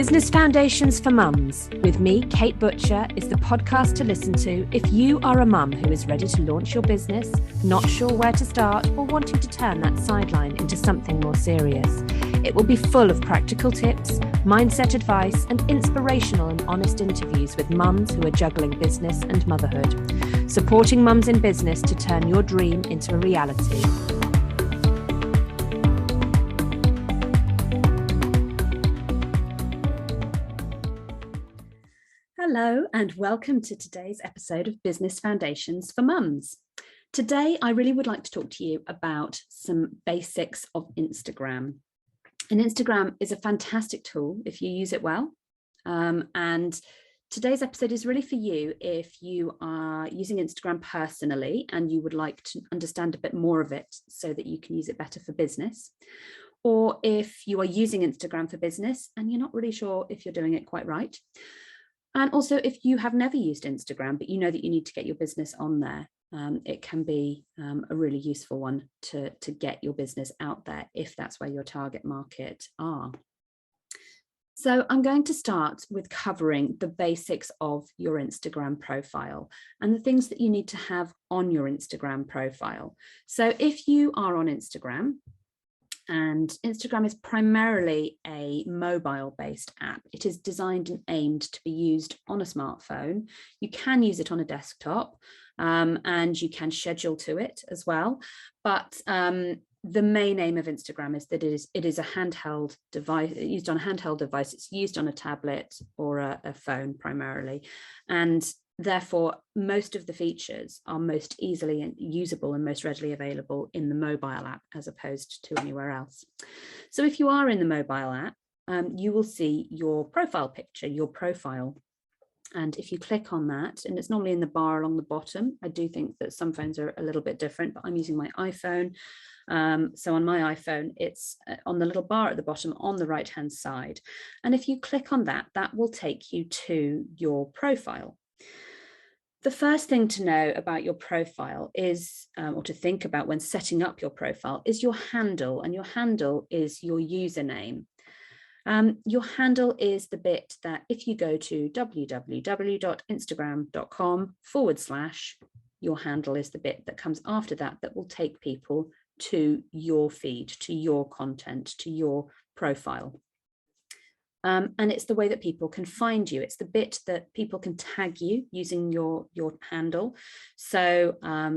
Business Foundations for Mums with me, Kate Butcher, is the podcast to listen to if you are a mum who is ready to launch your business, not sure where to start, or wanting to turn that sideline into something more serious. It will be full of practical tips, mindset advice, and inspirational and honest interviews with mums who are juggling business and motherhood, supporting mums in business to turn your dream into a reality. Hello and welcome to today's episode of Business Foundations for Mums. Today, I really would like to talk to you about some basics of Instagram. And Instagram is a fantastic tool if you use it well. And today's episode is really for you if you are using Instagram personally and you would like to understand a bit more of it so that you can use it better for business. Or if you are using Instagram for business and you're not really sure if you're doing it quite right. And also, if you have never used Instagram, but you know that you need to get your business on there, it can be a really useful one to get your business out there if that's where your target market are. So I'm going to start with covering the basics of your Instagram profile and the things that you need to have on your Instagram profile. So if you are on Instagram, and Instagram is primarily a mobile-based app. It is designed and aimed to be used on a smartphone. You can use it on a desktop and you can schedule to it as well. But the main aim of Instagram is that it is a handheld device, used on a handheld device. It's used on a tablet or a phone primarily. And therefore, most of the features are most easily usable and most readily available in the mobile app as opposed to anywhere else. So if you are in the mobile app, you will see your profile picture, your profile. And if you click on that, and it's normally in the bar along the bottom, I do think that some phones are a little bit different, but I'm using my iPhone. So on my iPhone, it's on the little bar at the bottom on the right-hand side. And if you click on that, that will take you to your profile. The first thing to know about your profile is, or to think about when setting up your profile, is your handle, and your handle is your username. Your handle is the bit that if you go to www.instagram.com/, your handle is the bit that comes after that will take people to your feed, to your content, to your profile. And it's the way that people can find you. It's the bit that people can tag you using your handle. So,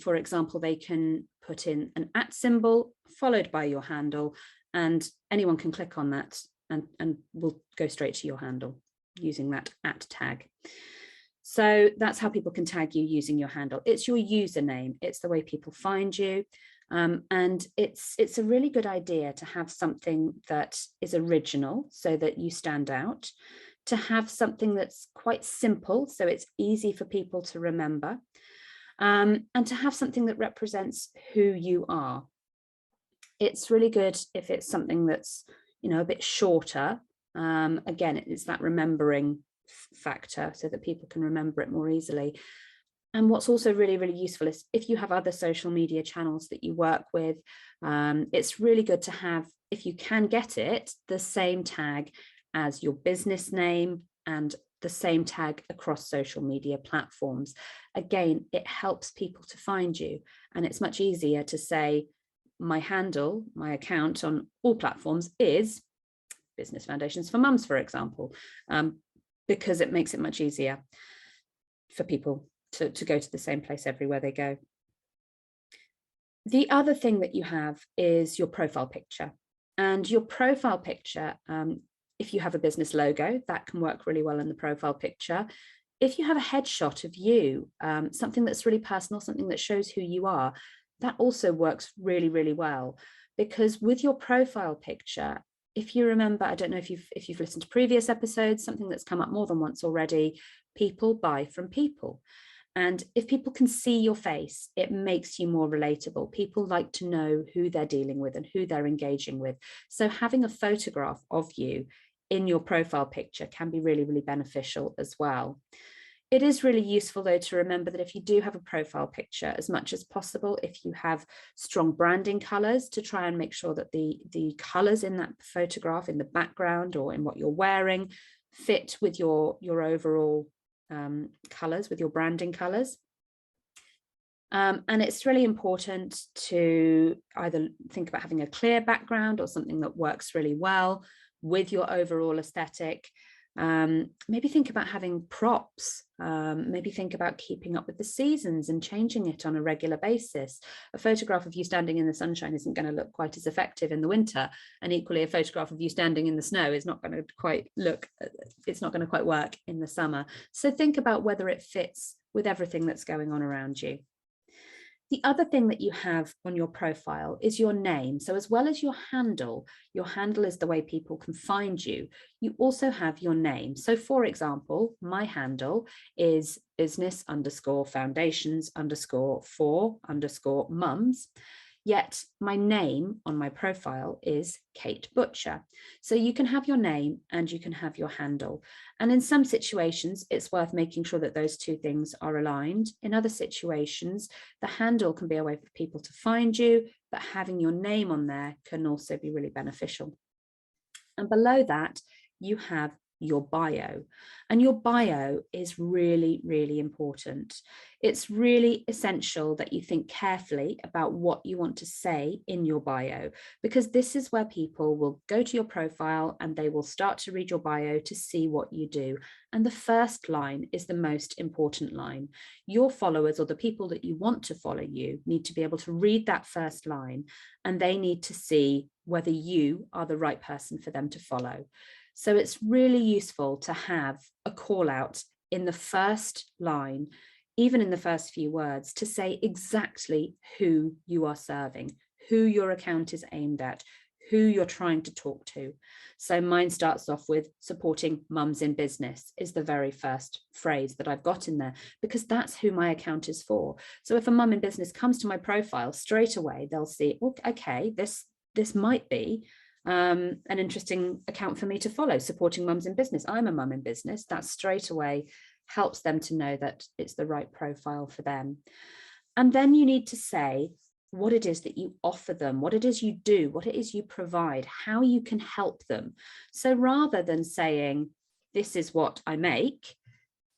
for example, they can put in an @ symbol followed by your handle, and anyone can click on that and will go straight to your handle using that @ tag. So that's how people can tag you using your handle. It's your username. It's the way people find you. And it's a really good idea to have something that is original so that you stand out, to have something that's quite simple so it's easy for people to remember, and to have something that represents who you are. It's really good if it's something that's, a bit shorter. Again, it's that remembering factor so that people can remember it more easily. And what's also really, really useful is if you have other social media channels that you work with, it's really good to have, if you can get it, the same tag as your business name and the same tag across social media platforms. Again, it helps people to find you, and it's much easier to say, my handle, my account on all platforms is Business Foundations for Mums, for example, because it makes it much easier for people to go to the same place everywhere they go. The other thing that you have is your profile picture. And your profile picture, if you have a business logo, that can work really well in the profile picture. If you have a headshot of you, something that's really personal, something that shows who you are, that also works really, really well. Because with your profile picture, if you remember, I don't know if you've listened to previous episodes, something that's come up more than once already, people buy from people. And if people can see your face, it makes you more relatable. People like to know who they're dealing with and who they're engaging with. So having a photograph of you in your profile picture can be really, really beneficial as well. It is really useful, though, to remember that if you do have a profile picture, as much as possible, if you have strong branding colors, to try and make sure that the colors in that photograph, in the background or in what you're wearing, fit with your overall colors, with your branding colors. And it's really important to either think about having a clear background or something that works really well with your overall aesthetic. Maybe think about having props, maybe think about keeping up with the seasons and changing it on a regular basis. A photograph of you standing in the sunshine isn't going to look quite as effective in the winter, and equally a photograph of you standing in the snow is not going to quite it's not going to quite work in the summer. So think about whether it fits with everything that's going on around you. The other thing that you have on your profile is your name. So as well as your handle is the way people can find you. You also have your name. So for example, my handle is business_foundations_for_mums. Yet my name on my profile is Kate Butcher. So you can have your name and you can have your handle. And in some situations, it's worth making sure that those two things are aligned. In other situations, the handle can be a way for people to find you, but having your name on there can also be really beneficial. And below that, you have your bio. And your bio is really, really important. It's really essential that you think carefully about what you want to say in your bio, because this is where people will go to your profile and they will start to read your bio to see what you do. And the first line is the most important line. Your followers, or the people that you want to follow you, need to be able to read that first line, and they need to see whether you are the right person for them to follow. So it's really useful to have a call out in the first line, even in the first few words, to say exactly who you are serving, who your account is aimed at, who you're trying to talk to. So mine starts off with supporting mums in business is the very first phrase that I've got in there, because that's who my account is for. So if a mum in business comes to my profile, straight away, they'll see, okay, this might be an interesting account for me to follow, supporting mums in business. I'm a mum in business. That straight away helps them to know that it's the right profile for them. And then you need to say what it is that you offer them, what it is you do, what it is you provide, how you can help them. So rather than saying, this is what I make,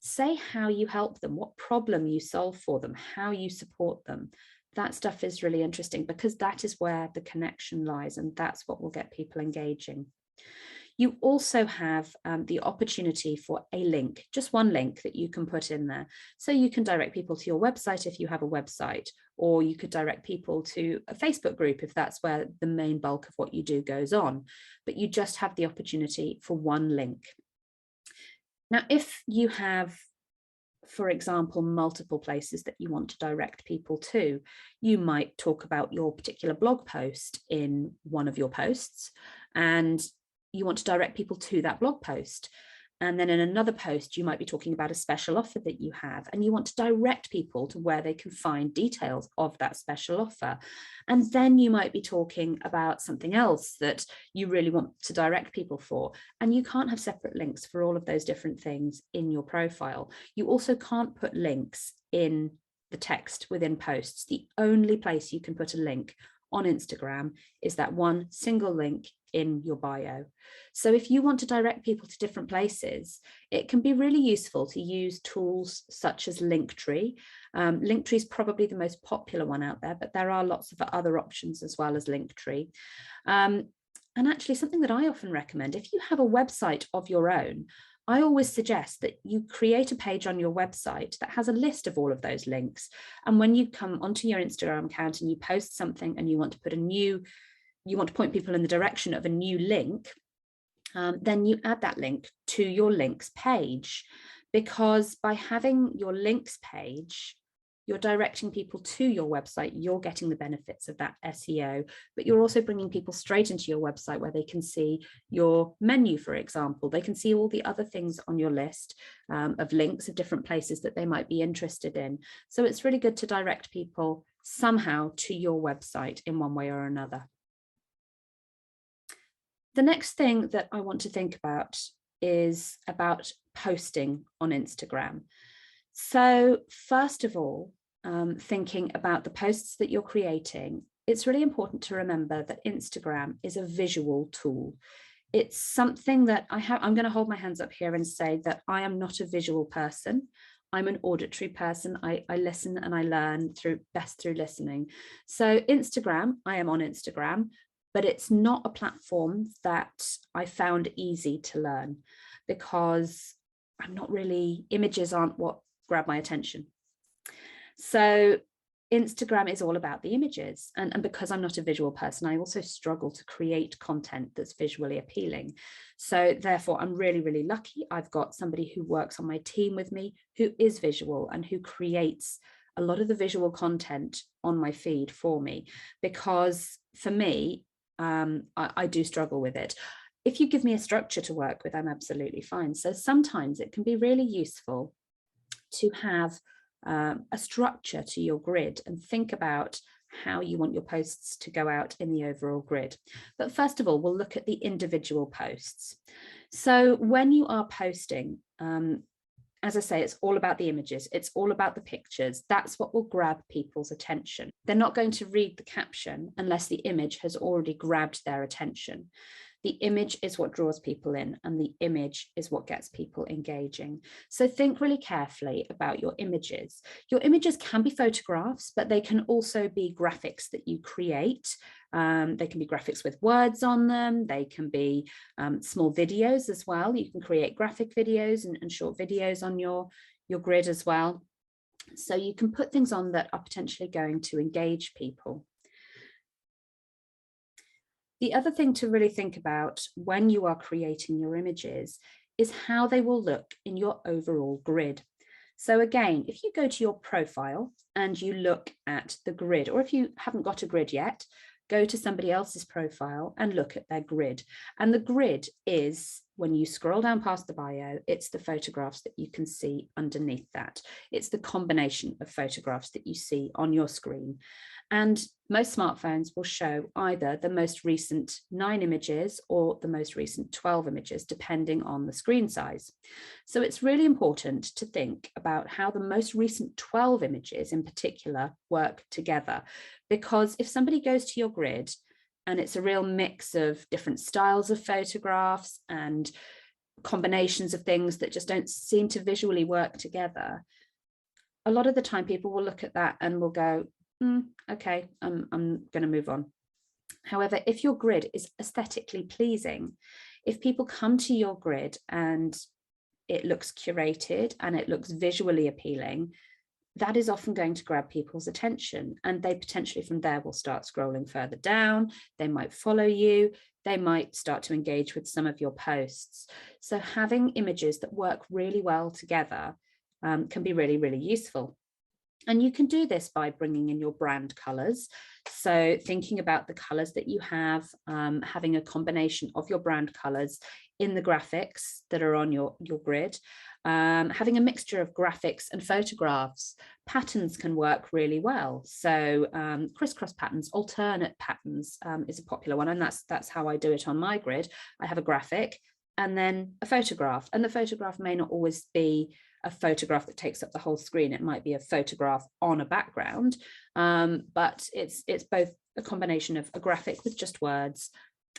say how you help them, what problem you solve for them, how you support them. That stuff is really interesting, because that is where the connection lies, and that's what will get people engaging. You also have the opportunity for a link, just one link that you can put in there. So you can direct people to your website if you have a website, or you could direct people to a Facebook group if that's where the main bulk of what you do goes on. But you just have the opportunity for one link. Now, if you have, for example, multiple places that you want to direct people to, you might talk about your particular blog post in one of your posts, and you want to direct people to that blog post. And then in another post, you might be talking about a special offer that you have, and you want to direct people to where they can find details of that special offer. And then you might be talking about something else that you really want to direct people for. And you can't have separate links for all of those different things in your profile. You also can't put links in the text within posts. The only place you can put a link on Instagram is that one single link in your bio. So if you want to direct people to different places, it can be really useful to use tools such as Linktree. Linktree is probably the most popular one out there, but there are lots of other options as well as Linktree. And actually, something that I often recommend, if you have a website of your own, I always suggest that you create a page on your website that has a list of all of those links. And when you come onto your Instagram account and you post something and you want to point people in the direction of a new link, then you add that link to your links page, because by having your links page, you're directing people to your website, you're getting the benefits of that SEO, but you're also bringing people straight into your website where they can see your menu, for example. They can see all the other things on your list of links of different places that they might be interested in. So it's really good to direct people somehow to your website in one way or another. The next thing that I want to think about is about posting on Instagram. So first of all, thinking about the posts that you're creating, it's really important to remember that Instagram is a visual tool. It's something that I'm going to hold my hands up here and say that I am not a visual person. I'm an auditory person. I listen and I learn best through listening. So Instagram, I am on Instagram, but it's not a platform that I found easy to learn because images aren't what grab my attention. So Instagram is all about the images. And because I'm not a visual person, I also struggle to create content that's visually appealing. So therefore, I'm really, really lucky. I've got somebody who works on my team with me who is visual and who creates a lot of the visual content on my feed for me, because for me, I do struggle with it. If you give me a structure to work with, I'm absolutely fine. So sometimes it can be really useful to have a structure to your grid and think about how you want your posts to go out in the overall grid. But first of all, we'll look at the individual posts. So when you are posting, as I say, it's all about the images. It's all about the pictures. That's what will grab people's attention. They're not going to read the caption unless the image has already grabbed their attention. The image is what draws people in, and the image is what gets people engaging. So think really carefully about your images. Your images can be photographs, but they can also be graphics that you create. They can be graphics with words on them. They can be small videos as well. You can create graphic videos and short videos on your grid as well. So you can put things on that are potentially going to engage people. The other thing to really think about when you are creating your images is how they will look in your overall grid. So again, if you go to your profile and you look at the grid, or if you haven't got a grid yet, go to somebody else's profile and look at their grid. And the grid is, when you scroll down past the bio, it's the photographs that you can see underneath that. It's the combination of photographs that you see on your screen. And most smartphones will show either the most recent 9 images or the most recent 12 images, depending on the screen size. So it's really important to think about how the most recent 12 images in particular work together. Because if somebody goes to your grid and it's a real mix of different styles of photographs and combinations of things that just don't seem to visually work together, a lot of the time people will look at that and will go, okay, I'm going to move on. However, if your grid is aesthetically pleasing, if people come to your grid and it looks curated and it looks visually appealing, that is often going to grab people's attention, and they potentially from there will start scrolling further down. They might follow you. They might start to engage with some of your posts. So having images that work really well together can be really, really useful. And you can do this by bringing in your brand colors. So thinking about the colors that you have, having a combination of your brand colors in the graphics that are on your grid, having a mixture of graphics and photographs. Patterns can work really well. So crisscross patterns, alternate patterns is a popular one. And that's how I do it on my grid. I have a graphic and then a photograph. And the photograph may not always be a photograph that takes up the whole screen. It might be a photograph on a background, but it's both a combination of a graphic with just words,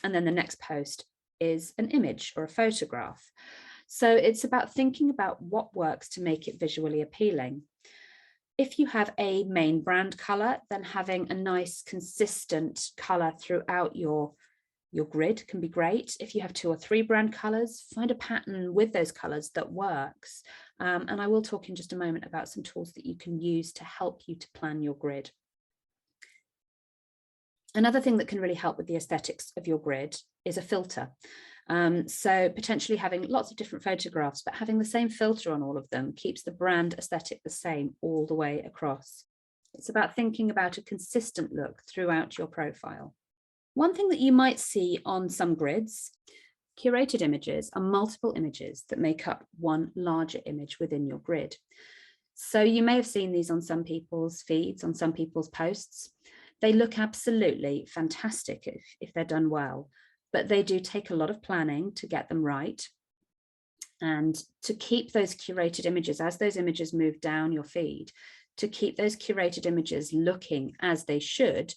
and then the next post is an image or a photograph. So it's about thinking about what works to make it visually appealing. If you have a main brand color, then having a nice consistent color throughout your grid can be great. If you have 2 or 3 brand colors, find a pattern with those colors that works. And I will talk in just a moment about some tools that you can use to help you to plan your grid. Another thing that can really help with the aesthetics of your grid is a filter. So potentially having lots of different photographs, but having the same filter on all of them keeps the brand aesthetic the same all the way across. It's about thinking about a consistent look throughout your profile. One thing that you might see on some grids, curated images are multiple images that make up one larger image within your grid. So you may have seen these on some people's feeds, on some people's posts. They look absolutely fantastic if they're done well, but they do take a lot of planning to get them right. And to keep those curated images, as those images move down your feed, to keep those curated images looking as they should,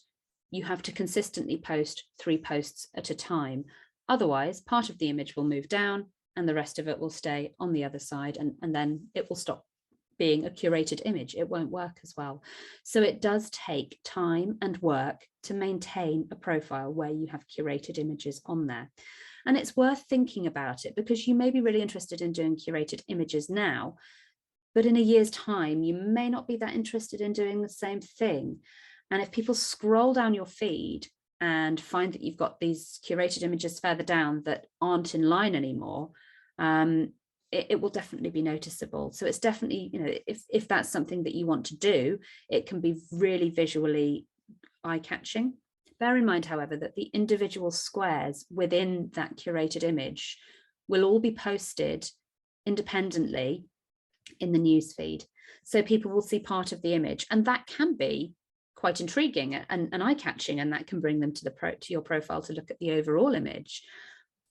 you have to consistently post 3 posts at a time. Otherwise, part of the image will move down and the rest of it will stay on the other side, and then it will stop being a curated image. It won't work as well. So it does take time and work to maintain a profile where you have curated images on there. And it's worth thinking about it, because you may be really interested in doing curated images now, but in a year's time, you may not be that interested in doing the same thing. And if people scroll down your feed and find that you've got these curated images further down that aren't in line anymore, it will definitely be noticeable. So it's definitely, if that's something that you want to do, it can be really visually eye-catching. Bear in mind, however, that the individual squares within that curated image will all be posted independently in the newsfeed. So people will see part of the image, and that can be quite intriguing and eye-catching, and that can bring them to your profile to look at the overall image,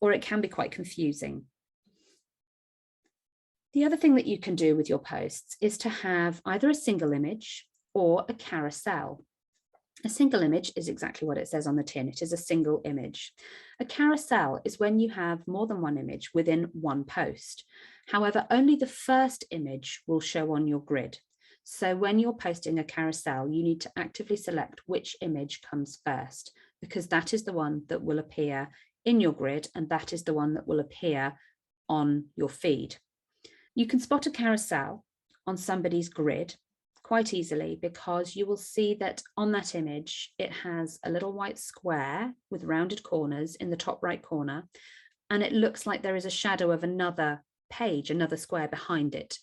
or it can be quite confusing. The other thing that you can do with your posts is to have either a single image or a carousel. A single image is exactly what it says on the tin. It is a single image. A carousel is when you have more than one image within one post. However, only the first image will show on your grid. So when you're posting a carousel, you need to actively select which image comes first, because that is the one that will appear in your grid, and that is the one that will appear on your feed. You can spot a carousel on somebody's grid quite easily, because you will see that on that image, it has a little white square with rounded corners in the top right corner, and it looks like there is a shadow of another page, another square behind it.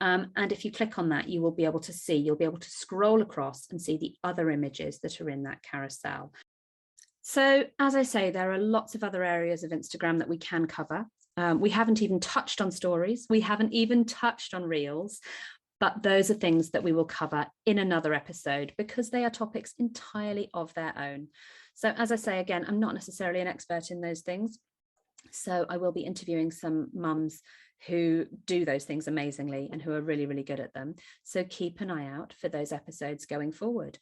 And if you click on that, you'll be able to scroll across and see the other images that are in that carousel. So as I say, there are lots of other areas of Instagram that we can cover. We haven't even touched on stories. We haven't even touched on reels, but those are things that we will cover in another episode, because they are topics entirely of their own. So as I say, again, I'm not necessarily an expert in those things. So I will be interviewing some mums who do those things amazingly and who are really, really good at them. So keep an eye out for those episodes going forward.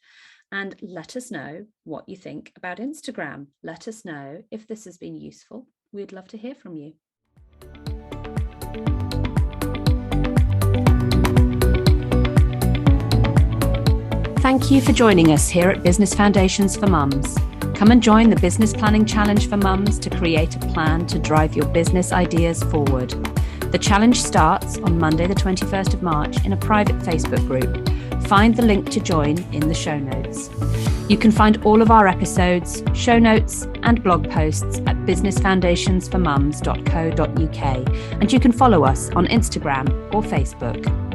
And let us know what you think about Instagram. Let us know if this has been useful. We'd love to hear from you. Thank you for joining us here at Business Foundations for Mums. Come and join the Business Planning Challenge for Mums to create a plan to drive your business ideas forward. The challenge starts on Monday, the 21st of March in a private Facebook group. Find the link to join in the show notes. You can find all of our episodes, show notes, and blog posts at businessfoundationsformums.co.uk, and you can follow us on Instagram or Facebook.